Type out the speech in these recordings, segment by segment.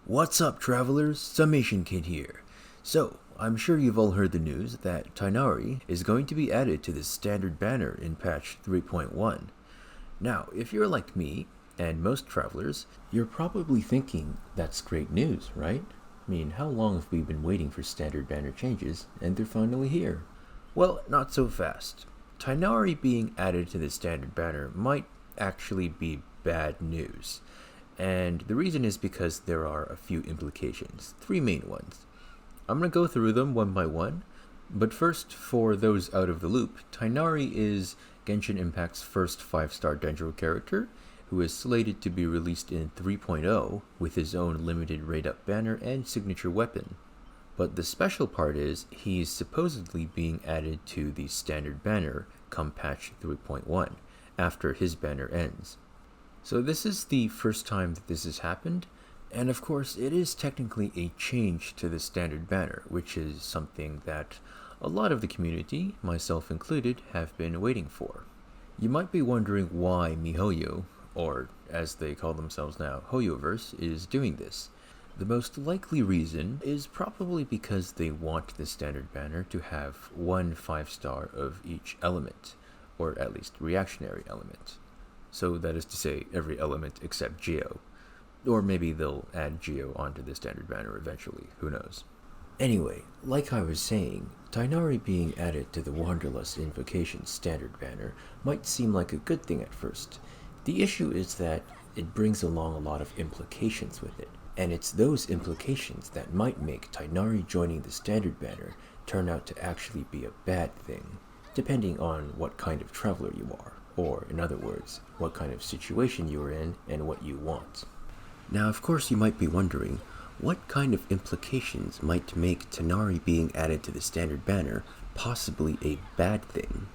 What's up, travelers? Summation Kid here. So, I'm sure you've all heard the news that Tighnari is going to be added to the standard banner in patch 3.1. Now, if you're like me, and most travelers, you're probably thinking that's great news, right? I mean, how long have we been waiting for standard banner changes, and they're finally here? Well, not so fast. Tighnari being added to the standard banner might actually be bad news. And the reason is because there are a few implications, three main ones. I'm going to go through them one by one, but first, for those out of the loop, Tighnari is Genshin Impact's first 5-star Dendro character, who is slated to be released in 3.0 with his own limited raid-up banner and signature weapon. But the special part is, he's supposedly being added to the standard banner come patch 3.1, after his banner ends. So this is the first time that this has happened, and of course it is technically a change to the standard banner, which is something that a lot of the community, myself included, have been waiting for. You might be wondering why MiHoYo, or as they call themselves now, Hoyoverse, is doing this. The most likely reason is probably because they want the standard banner to have one 5-star of each element, or at least reactionary element. So that is to say, every element except Geo. Or maybe they'll add Geo onto the standard banner eventually, who knows. Anyway, like I was saying, Tighnari being added to the Wanderlust Invocation standard banner might seem like a good thing at first. The issue is that it brings along a lot of implications with it, and it's those implications that might make Tighnari joining the standard banner turn out to actually be a bad thing, depending on what kind of traveler you are. Or, in other words, what kind of situation you are in and what you want. Now, of course, you might be wondering, what kind of implications might make Tighnari being added to the standard banner possibly a bad thing?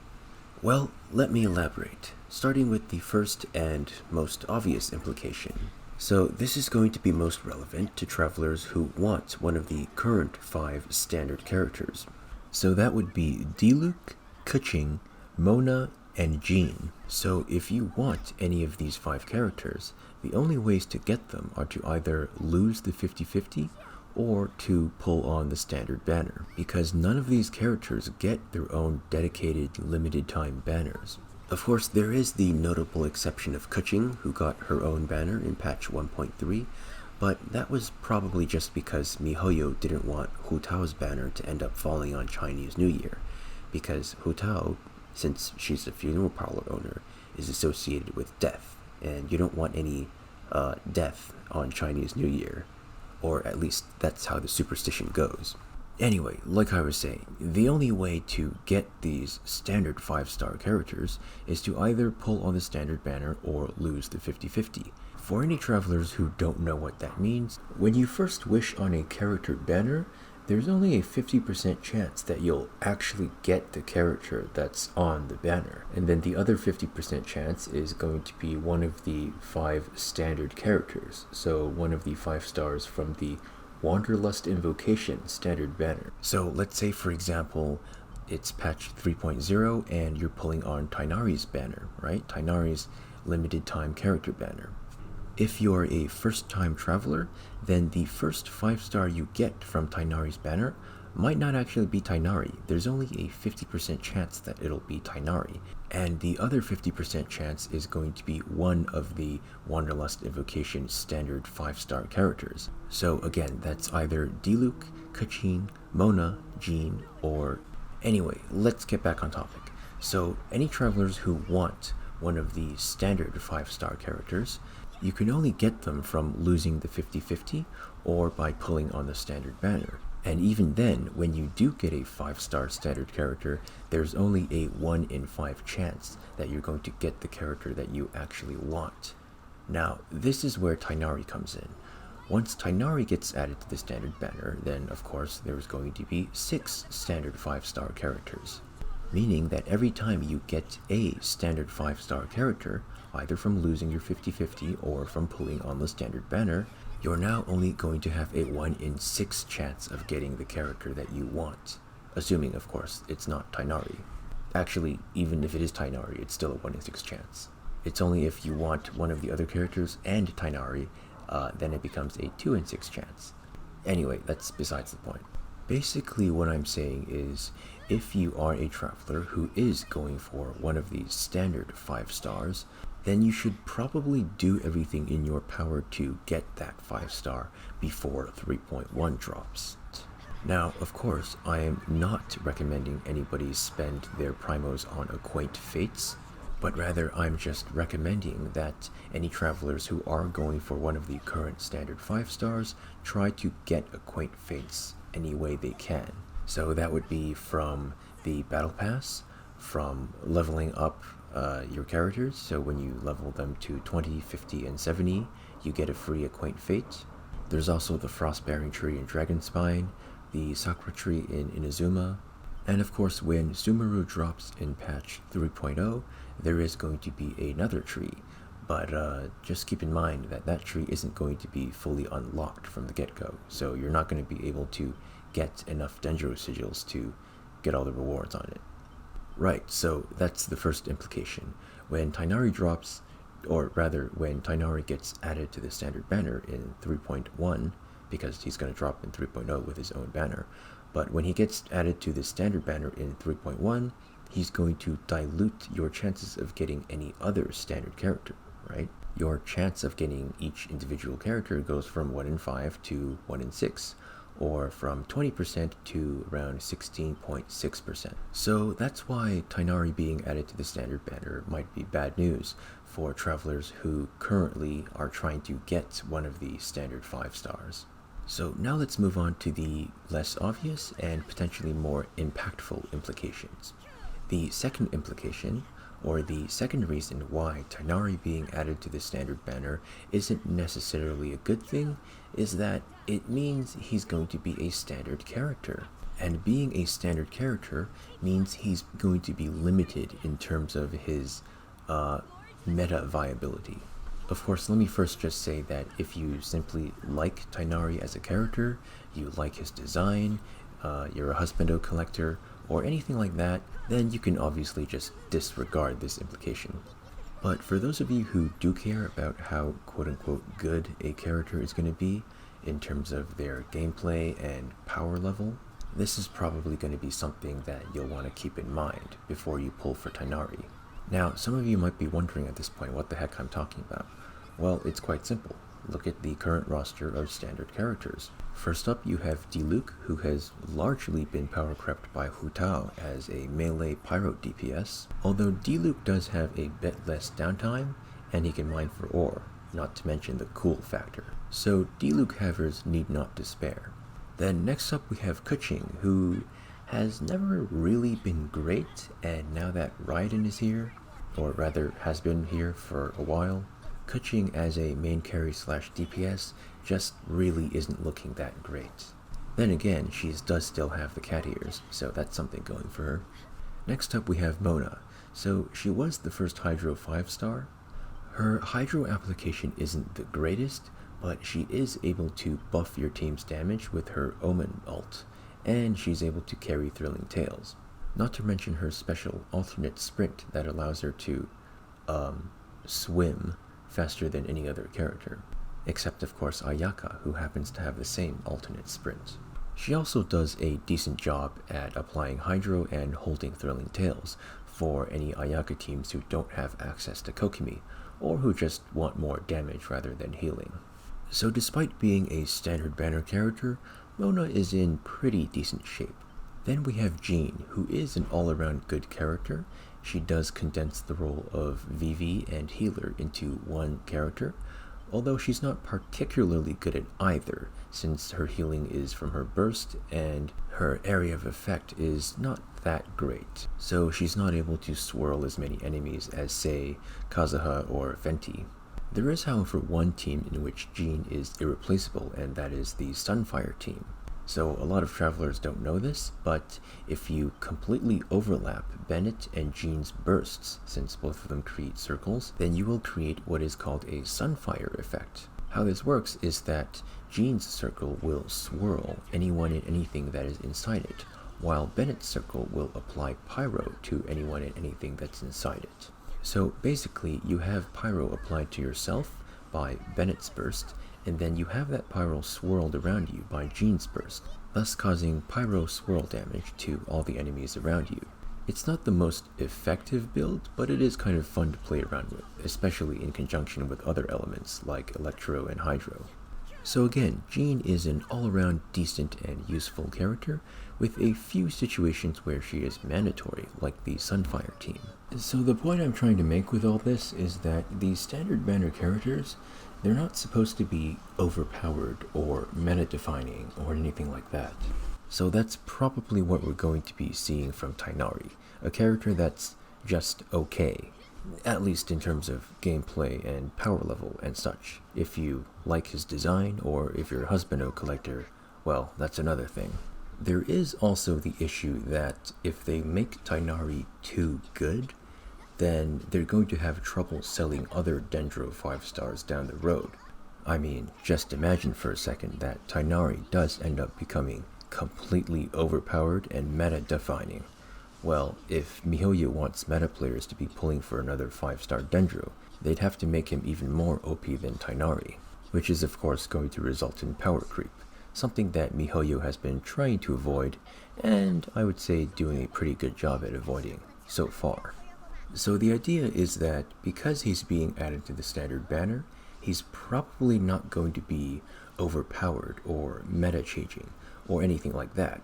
Well, let me elaborate, starting with the first and most obvious implication. So, this is going to be most relevant to travelers who want one of the current 5 standard characters. So that would be Diluc, Keqing, Mona, and Jean. So if you want any of these 5 characters, the only ways to get them are to either lose the 50-50 or to pull on the standard banner, because none of these characters get their own dedicated limited time banners. Of course, there is the notable exception of Keqing, who got her own banner in patch 1.3, but that was probably just because MiHoYo didn't want Hu Tao's banner to end up falling on Chinese New Year, because Hu Tao, since she's a funeral parlor owner, is associated with death, and you don't want any death on Chinese New Year, or at least that's how the superstition goes. Anyway, like I was saying, the only way to get these standard 5-star characters is to either pull on the standard banner or lose the 50-50. For any travelers who don't know what that means, when you first wish on a character banner, there's only a 50% chance that you'll actually get the character that's on the banner. And then the other 50% chance is going to be one of the 5 standard characters. So one of the 5 stars from the Wanderlust Invocation standard banner. So let's say, for example, it's patch 3.0 and you're pulling on Tighnari's banner, right? Tighnari's limited time character banner. If you're a first-time traveler, then the first 5-star you get from Tighnari's banner might not actually be Tighnari. There's only a 50% chance that it'll be Tighnari, and the other 50% chance is going to be one of the Wanderlust Invocation standard 5-star characters. So again, that's either Diluc, Keqing, Mona, Jean, or... Anyway, let's get back on topic. So any travelers who want one of the standard 5-star characters, you can only get them from losing the 50-50 or by pulling on the standard banner. And even then, when you do get a 5-star standard character, there's only a 1 in 5 chance that you're going to get the character that you actually want. Now, this is where Tighnari comes in. Once Tighnari gets added to the standard banner, then of course there's going to be 6 standard 5-star characters. Meaning that every time you get a standard 5-star character, either from losing your 50-50 or from pulling on the standard banner, you're now only going to have a 1 in 6 chance of getting the character that you want. Assuming, of course, it's not Tighnari. Actually, even if it is Tighnari, it's still a 1 in 6 chance. It's only if you want one of the other characters and Tighnari then it becomes a 2 in 6 chance. Anyway, that's besides the point. Basically, what I'm saying is, if you are a traveler who is going for one of these standard 5 stars, then you should probably do everything in your power to get that 5 star before 3.1 drops. Now, of course, I am not recommending anybody spend their primos on Acquaint Fates, but rather I'm just recommending that any travelers who are going for one of the current standard 5 stars try to get Acquaint Fates any way they can. So that would be from the Battle Pass, from leveling up your characters, so when you level them to 20, 50, and 70, you get a free Acquaint Fate. There's also the Frostbearing Tree in Dragonspine, the Sakura Tree in Inazuma, and of course when Sumeru drops in patch 3.0, there is going to be another tree, but just keep in mind that that tree isn't going to be fully unlocked from the get-go, so you're not going to be able to get enough Dendro sigils to get all the rewards on it. Right, so that's the first implication. When Tighnari drops, or rather when Tighnari gets added to the standard banner in 3.1, because he's going to drop in 3.0 with his own banner, but when he gets added to the standard banner in 3.1, he's going to dilute your chances of getting any other standard character, right? Your chance of getting each individual character goes from 1 in 5 to 1 in 6, or from 20% to around 16.6%. So that's why Tighnari being added to the standard banner might be bad news for travelers who currently are trying to get one of the standard 5 stars. So now let's move on to the less obvious and potentially more impactful implications. The second implication, or the second reason why Tighnari being added to the standard banner isn't necessarily a good thing, is that it means he's going to be a standard character. And being a standard character means he's going to be limited in terms of his meta viability. Of course, let me first just say that if you simply like Tighnari as a character, you like his design, you're a Husbando collector, or anything like that, then you can obviously just disregard this implication. But for those of you who do care about how quote-unquote good a character is going to be in terms of their gameplay and power level, this is probably going to be something that you'll want to keep in mind before you pull for Tighnari. Now, some of you might be wondering at this point what the heck I'm talking about. Well, it's quite simple. Look at the current roster of standard characters. First up, you have Diluc, who has largely been power crept by Hu Tao as a melee pyro DPS, although Diluc does have a bit less downtime, and he can mine for ore, not to mention the cool factor. So Diluc havers need not despair. Then next up we have Keqing, who has never really been great, and now that Raiden is here, or rather has been here for a while, Keqing as a main carry slash DPS just really isn't looking that great. Then again, she does still have the cat ears, so that's something going for her. Next up we have Mona. So she was the first Hydro 5 star. Her Hydro application isn't the greatest, but she is able to buff your team's damage with her Omen ult, and she's able to carry Thrilling Tales. Not to mention her special alternate sprint that allows her to swim faster than any other character, except of course Ayaka, who happens to have the same alternate sprint. She also does a decent job at applying Hydro and holding Thrilling Tales for any Ayaka teams who don't have access to Kokimi, or who just want more damage rather than healing. So despite being a standard banner character, Mona is in pretty decent shape. Then we have Jean, who is an all-around good character. She does condense the role of VV and healer into one character, although she's not particularly good at either, since her healing is from her burst and her area of effect is not that great. So she's not able to swirl as many enemies as, say, Kazuha or Venti. There is, however, one team in which Jean is irreplaceable, and that is the Sunfire team. So a lot of travelers don't know this, but if you completely overlap Bennett and Jean's bursts, since both of them create circles, then you will create what is called a Sunfire effect. How this works is that Jean's circle will swirl anyone and anything that is inside it, while Bennett's circle will apply pyro to anyone and anything that's inside it. So basically, you have pyro applied to yourself by Bennett's burst, and then you have that pyro swirled around you by Gene's burst, thus causing pyro swirl damage to all the enemies around you. It's not the most effective build, but it is kind of fun to play around with, especially in conjunction with other elements like Electro and Hydro. So again, Gene is an all-around decent and useful character, with a few situations where she is mandatory, like the Sunfire team. So the point I'm trying to make with all this is that these standard banner characters, they're not supposed to be overpowered or meta-defining or anything like that. So that's probably what we're going to be seeing from Tighnari, a character that's just okay, at least in terms of gameplay and power level and such. If you like his design, or if you're a Husbando collector, well, that's another thing. There is also the issue that if they make Tighnari too good, then they're going to have trouble selling other Dendro 5 stars down the road. I mean, just imagine for a second that Tighnari does end up becoming completely overpowered and meta-defining. Well, if miHoYo wants meta players to be pulling for another 5-star Dendro, they'd have to make him even more OP than Tighnari, which is of course going to result in power creep, something that miHoYo has been trying to avoid, and I would say doing a pretty good job at avoiding so far. So the idea is that because he's being added to the standard banner, he's probably not going to be overpowered or meta-changing or anything like that,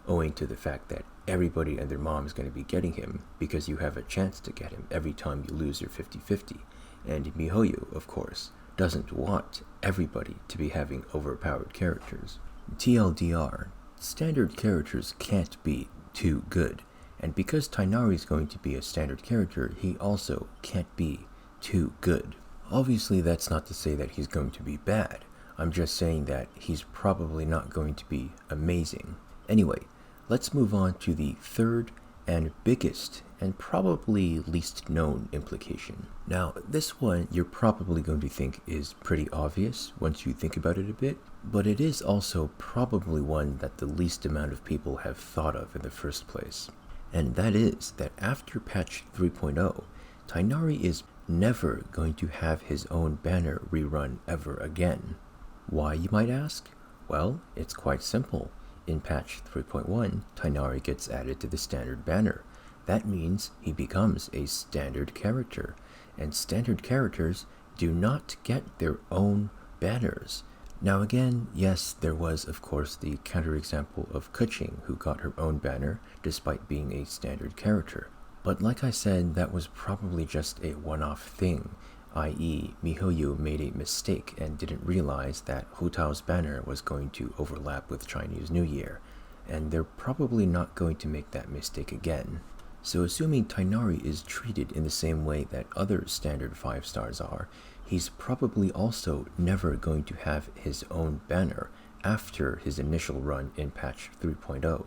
owing to the fact that everybody and their mom is going to be getting him because you have a chance to get him every time you lose your 50-50. And miHoYo, of course, doesn't want everybody to be having overpowered characters. TLDR, standard characters can't be too good, and because Tighnari is going to be a standard character, he also can't be too good. Obviously, that's not to say that he's going to be bad. I'm just saying that he's probably not going to be amazing. Anyway, let's move on to the third and biggest and probably least known implication. Now, this one you're probably going to think is pretty obvious once you think about it a bit, but it is also probably one that the least amount of people have thought of in the first place. And that is that after patch 3.0, Tighnari is never going to have his own banner rerun ever again. Why, you might ask? Well, it's quite simple. In patch 3.1, Tighnari gets added to the standard banner. That means he becomes a standard character, and standard characters do not get their own banners. Now again, yes, there was of course the counterexample of Keqing, who got her own banner despite being a standard character. But like I said, that was probably just a one-off thing, i.e. miHoYo made a mistake and didn't realize that Hu Tao's banner was going to overlap with Chinese New Year, and they're probably not going to make that mistake again. So assuming Tighnari is treated in the same way that other standard 5 stars are, he's probably also never going to have his own banner after his initial run in patch 3.0.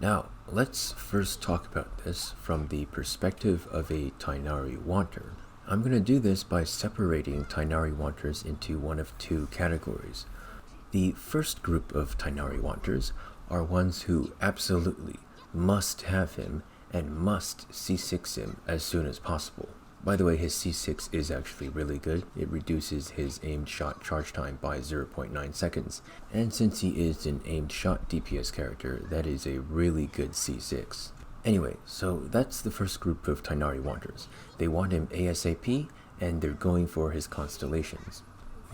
Now, let's first talk about this from the perspective of a Tighnari wanter. I'm going to do this by separating Tighnari wanters into one of two categories. The first group of Tighnari wanters are ones who absolutely must have him and must C6 him as soon as possible. By the way, his C6 is actually really good. It reduces his aimed shot charge time by 0.9 seconds, and since he is an aimed shot DPS character, that is a really good C6. Anyway, so that's the first group of Tighnari wanters. They want him ASAP, and they're going for his constellations.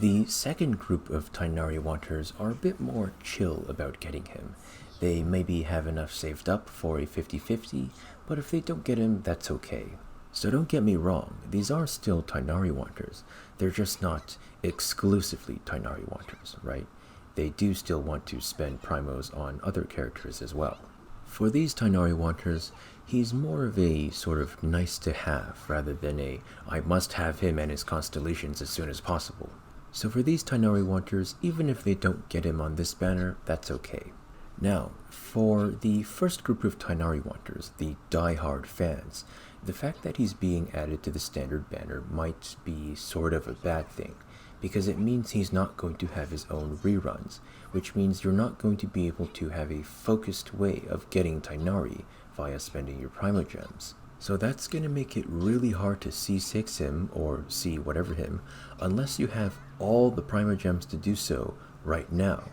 The second group of Tighnari wanters are a bit more chill about getting him. They maybe have enough saved up for a 50-50, but if they don't get him, that's okay. So don't get me wrong, these are still Tighnari wanters. They're just not exclusively Tighnari wanters, right? They do still want to spend primos on other characters as well. For these Tighnari wanters, he's more of a sort of nice to have rather than a I must have him and his constellations as soon as possible. So for these Tighnari wanters, even if they don't get him on this banner, that's okay. Now, for the first group of Tighnari wanters, the die-hard fans, the fact that he's being added to the standard banner might be sort of a bad thing, because it means he's not going to have his own reruns, which means you're not going to be able to have a focused way of getting Tighnari via spending your primogems. So that's going to make it really hard to C6 him, or C whatever him, unless you have all the Primogems to do so right now,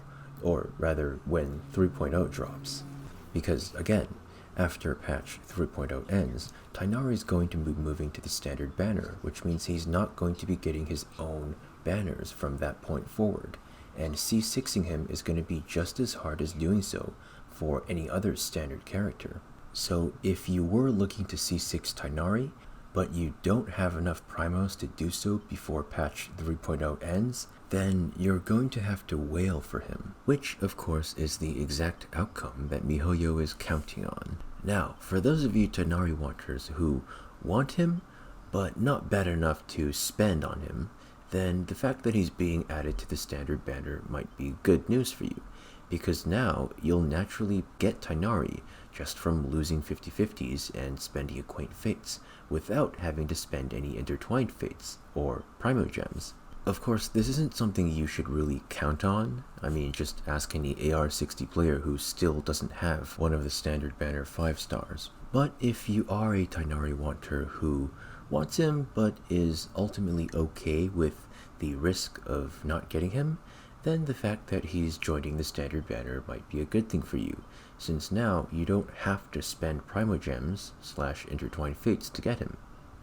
or rather when 3.0 drops. Because again, after patch 3.0 ends, Tighnari is going to be moving to the standard banner, which means he's not going to be getting his own banners from that point forward, and C6ing him is going to be just as hard as doing so for any other standard character. So if you were looking to C6 Tighnari, but you don't have enough primos to do so before patch 3.0 ends, then you're going to have to wail for him, which of course is the exact outcome that MiHoYo is counting on. Now, for those of you Tighnari wanters who want him, but not bad enough to spend on him, then the fact that he's being added to the standard banner might be good news for you, because now you'll naturally get Tighnari just from losing 50/50s and spending Acquaint Fates, without having to spend any intertwined fates or Primogems. Of course, this isn't something you should really count on. I mean, just ask any AR60 player who still doesn't have one of the standard banner 5 stars. But if you are a Tighnari wanter who wants him but is ultimately okay with the risk of not getting him, then the fact that he's joining the standard banner might be a good thing for you, since now you don't have to spend Primogems / intertwined fates to get him,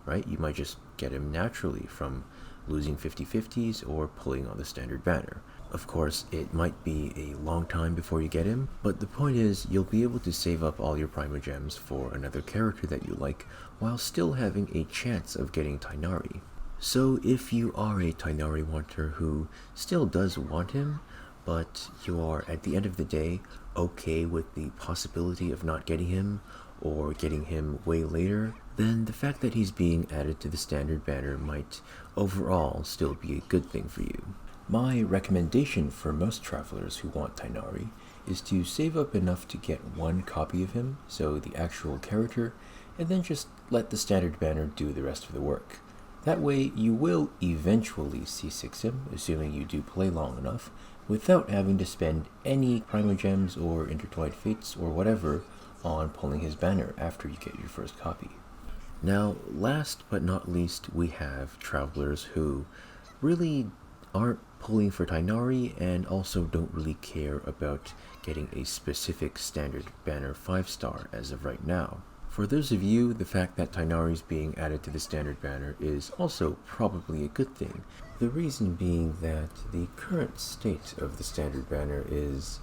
right? You might just get him naturally from losing 50/50s or pulling on the standard banner. Of course, it might be a long time before you get him, but the point is you'll be able to save up all your Primogems for another character that you like, while still having a chance of getting Tighnari. So if you are a Tighnari wanter who still does want him, but you are at the end of the day okay with the possibility of not getting him, or getting him way later, then the fact that he's being added to the standard banner might overall still be a good thing for you. My recommendation for most travelers who want Tighnari is to save up enough to get one copy of him, so the actual character, and then just let the standard banner do the rest of the work. That way you will eventually C6 him, assuming you do play long enough, without having to spend any Primogems or intertwined fates or whatever on pulling his banner after you get your first copy. Now, last but not least, we have travelers who really aren't pulling for Tighnari and also don't really care about getting a specific standard banner 5-star as of right now. For those of you, the fact that Tighnari is being added to the standard banner is also probably a good thing. The reason being that the current state of the standard banner is,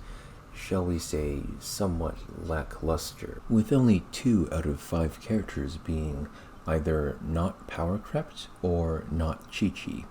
shall we say, somewhat lackluster, with only 2 out of 5 characters being either not power crept or not Chi-Chi.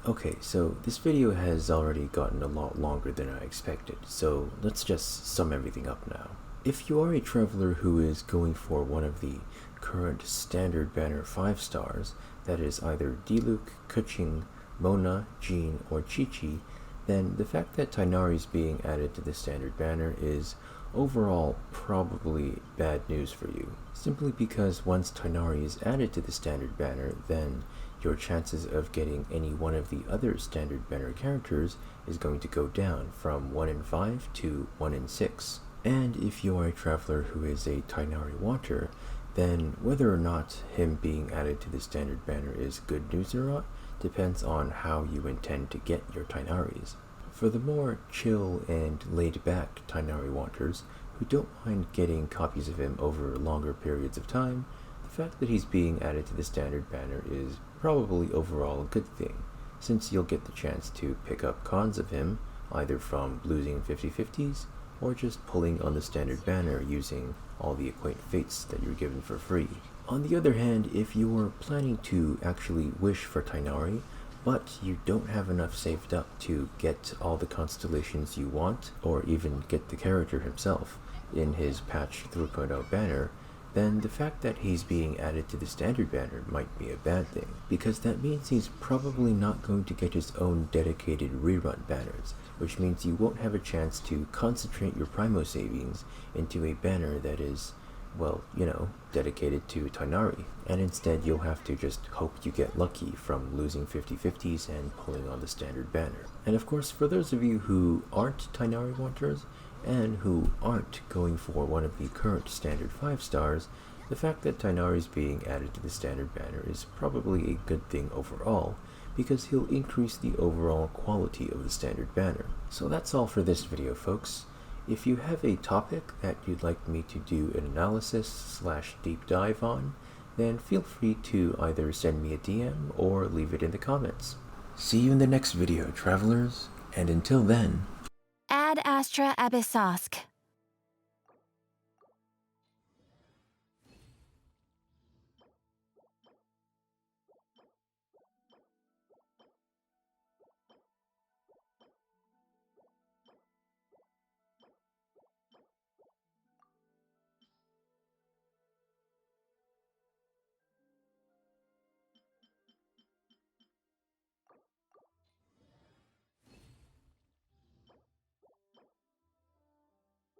Okay, so this video has already gotten a lot longer than I expected, so let's just sum everything up now. If you are a traveler who is going for one of the current standard banner 5 stars, that is either Diluc, Keqing, Mona, Jean, or Chi-Chi, then the fact that Tighnari is being added to the standard banner is overall probably bad news for you, simply because once Tighnari is added to the standard banner, then your chances of getting any one of the other standard banner characters is going to go down from 1 in 5 to 1 in 6. And if you are a traveler who is a Tighnari wanter, then whether or not him being added to the standard banner is good news or not depends on how you intend to get your Tighnaris. For the more chill and laid-back Tighnari wanters who don't mind getting copies of him over longer periods of time, the fact that he's being added to the standard banner is probably overall a good thing, since you'll get the chance to pick up cons of him, either from losing 50/50s, or just pulling on the standard banner using all the Acquaint Fates that you're given for free. On the other hand, if you were planning to actually wish for Tighnari, but you don't have enough saved up to get all the constellations you want, or even get the character himself in his patch 3.0 banner, then the fact that he's being added to the standard banner might be a bad thing, because that means he's probably not going to get his own dedicated rerun banners, which means you won't have a chance to concentrate your Primo savings into a banner that is, well, you know, dedicated to Tighnari, and instead you'll have to just hope you get lucky from losing 50/50s and pulling on the standard banner. And of course, for those of you who aren't Tighnari wanters, and who aren't going for one of the current standard 5 stars, The fact that Tighnari is being added to the standard banner is probably a good thing overall, because he'll increase the overall quality of the standard banner. So that's all for this video, folks. If you have a topic that you'd like me to do an analysis/deep dive on, then feel free to either send me a DM or leave it in the comments. See you in the next video, travelers, and until then... Ad Astra Abyssosk.